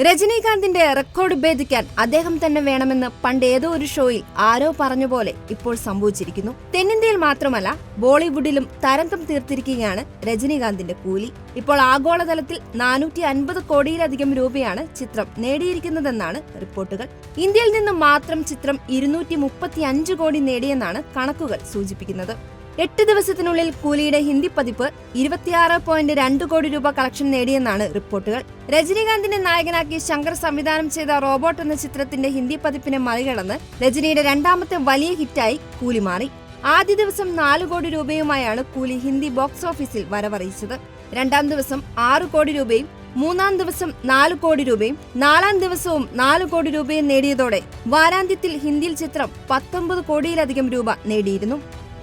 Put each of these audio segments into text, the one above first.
രജനീകാന്തിന്റെ record ഭേദിക്കാൻ അദ്ദേഹം തന്നെ വേണമെന്ന് പണ്ട് ഏതോ ഒരു ഷോയിൽ ആരോ പറഞ്ഞ പോലെ ഇപ്പോൾ സംഭവിച്ചിരിക്കുന്നു. തെന്നിന്ത്യയിൽ മാത്രമല്ല ബോളിവുഡിലും തരംഗം തീർത്തിരിക്കുകയാണ് രജനീകാന്തിന്റെ കൂലി. ഇപ്പോൾ ആഗോളതലത്തിൽ 450 കോടിയിലധികം രൂപയാണ് ചിത്രം നേടിയിരിക്കുന്നതെന്നാണ് റിപ്പോർട്ടുകൾ. ഇന്ത്യയിൽ നിന്ന് മാത്രം ചിത്രം 235 കോടി നേടിയെന്നാണ് കണക്കുകൾ സൂചിപ്പിക്കുന്നത്. 8 ദിവസത്തിനുള്ളിൽ കൂലിയുടെ ഹിന്ദി പതിപ്പ് 26.2 കോടി രൂപ കളക്ഷൻ നേടിയെന്നാണ് റിപ്പോർട്ടുകൾ. രജനീകാന്തിനെ നായകനാക്കി ശങ്കർ സംവിധാനം ചെയ്ത റോബോട്ട് എന്ന ചിത്രത്തിന്റെ ഹിന്ദി പതിപ്പിനെ മറികടന്ന് രജനിയുടെ രണ്ടാമത്തെ വലിയ ഹിറ്റായി കൂലി മാറി. ആദ്യ ദിവസം 4 കോടി രൂപയുമായാണ് കൂലി ഹിന്ദി ബോക്സ് ഓഫീസിൽ വരവറിയിച്ചത്. രണ്ടാം ദിവസം 6 കോടി രൂപയും മൂന്നാം ദിവസം 4 കോടി രൂപയും 4-ാം ദിവസവും 4 കോടി രൂപയും നേടിയതോടെ വാരാന്ത്യത്തിൽ ഹിന്ദിയിൽ ചിത്രം 19 കോടിയിലധികം രൂപ നേടിയിരുന്നു.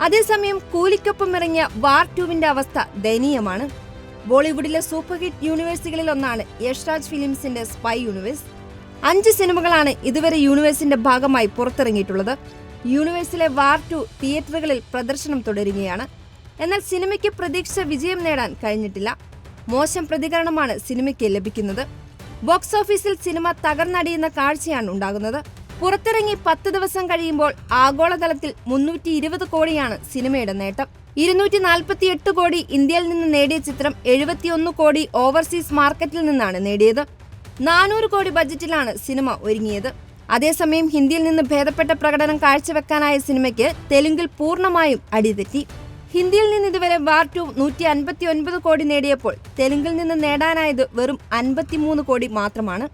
അതേസമയം കൂലിക്കൊപ്പം ഇറങ്ങിയ വാർ 2വിന്റെ അവസ്ഥ ദയനീയമാണ്. ബോളിവുഡിലെ സൂപ്പർ ഹിറ്റ് യൂണിവേഴ്സുകളിൽ ഒന്നാണ് യഷ്രാജ് ഫിലിംസിന്റെ സ്പൈ യൂണിവേഴ്സ്. 5 സിനിമകളാണ് ഇതുവരെ യൂണിവേഴ്സിന്റെ ഭാഗമായി പുറത്തിറങ്ങിയിട്ടുള്ളത്. യൂണിവേഴ്സിലെ വാർ 2 തിയേറ്ററുകളിൽ പ്രദർശനം തുടരുകയാണ്. എന്നാൽ സിനിമയ്ക്ക് പ്രതീക്ഷിച്ച വിജയം നേടാൻ കഴിഞ്ഞിട്ടില്ല. മോശം പ്രതികരണമാണ് സിനിമയ്ക്ക് ലഭിക്കുന്നത്. ബോക്സ് ഓഫീസിൽ സിനിമ തകർന്നടിയുന്ന കാഴ്ചയാണ് ഉണ്ടാകുന്നത്. പുറത്തിറങ്ങി 10 ദിവസം കഴിയുമ്പോൾ ആഗോളതലത്തിൽ 320 കോടിയാണ് സിനിമയുടെ നേട്ടം. 248 കോടി ഇന്ത്യയിൽ നിന്ന് നേടിയ ചിത്രം 71 കോടി ഓവർസീസ് മാർക്കറ്റിൽ നിന്നാണ് നേടിയത്. 400 കോടി ബജറ്റിലാണ് സിനിമ ഒരുങ്ങിയത്. അതേസമയം ഹിന്ദിയിൽ നിന്ന് ഭേദപ്പെട്ട പ്രകടനം കാഴ്ചവെക്കാനായ സിനിമയ്ക്ക് തെലുങ്കിൽ പൂർണ്ണമായും അടിതെറ്റി. ഹിന്ദിയിൽ നിന്ന് ഇതുവരെ വാർ 2 159 കോടി നേടിയപ്പോൾ തെലുങ്കിൽ നിന്ന് നേടാനായത് വെറും 53 കോടി മാത്രമാണ്.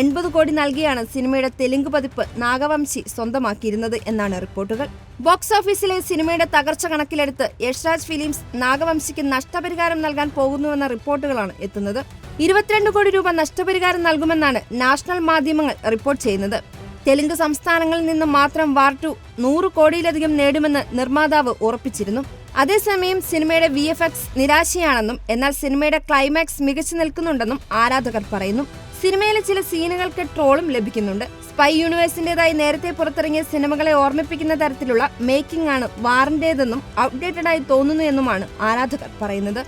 80 കോടി നൽകിയാണ് സിനിമയുടെ തെലുങ്ക് പതിപ്പ് നാഗവംശി സ്വന്തമാക്കിയിരുന്നത് എന്നാണ് റിപ്പോർട്ടുകൾ. ബോക്സ് ഓഫീസിലെ സിനിമയുടെ തകർച്ച കണക്കിലെടുത്ത് യഷ്രാജ് ഫിലിംസ് നാഗവംശിക്ക് നഷ്ടപരിഹാരം നൽകാൻ പോകുന്നുവെന്ന റിപ്പോർട്ടുകളാണ് എത്തുന്നത്. 22 കോടി രൂപ നഷ്ടപരിഹാരം നൽകുമെന്നാണ് നാഷണൽ മാധ്യമങ്ങൾ റിപ്പോർട്ട് ചെയ്യുന്നത്. തെലുങ്ക് സംസ്ഥാനങ്ങളിൽ നിന്ന് മാത്രം വാർ 2 100 കോടിയിലധികം നേടുമെന്ന് നിർമ്മാതാവ് ഉറപ്പിച്ചിരുന്നു. അതേസമയം സിനിമയുടെ VFX നിരാശയാണെന്നും എന്നാൽ സിനിമയുടെ ക്ലൈമാക്സ് മികച്ചു നിൽക്കുന്നുണ്ടെന്നും ആരാധകർ പറയുന്നു. സിനിമയിലെ ചില സീനുകൾക്ക് ട്രോളും ലഭിക്കുന്നുണ്ട്. സ്പൈ യൂണിവേഴ്സിന്റേതായി നേരത്തെ പുറത്തിറങ്ങിയ സിനിമകളെ ഓർമ്മിപ്പിക്കുന്ന തരത്തിലുള്ള മേക്കിംഗ് ആണ് വാറിന്റേതെന്നും ഔട്ട്ഡേറ്റഡ് ആയി തോന്നുന്നു എന്നുമാണ് ആരാധകർ പറയുന്നത്.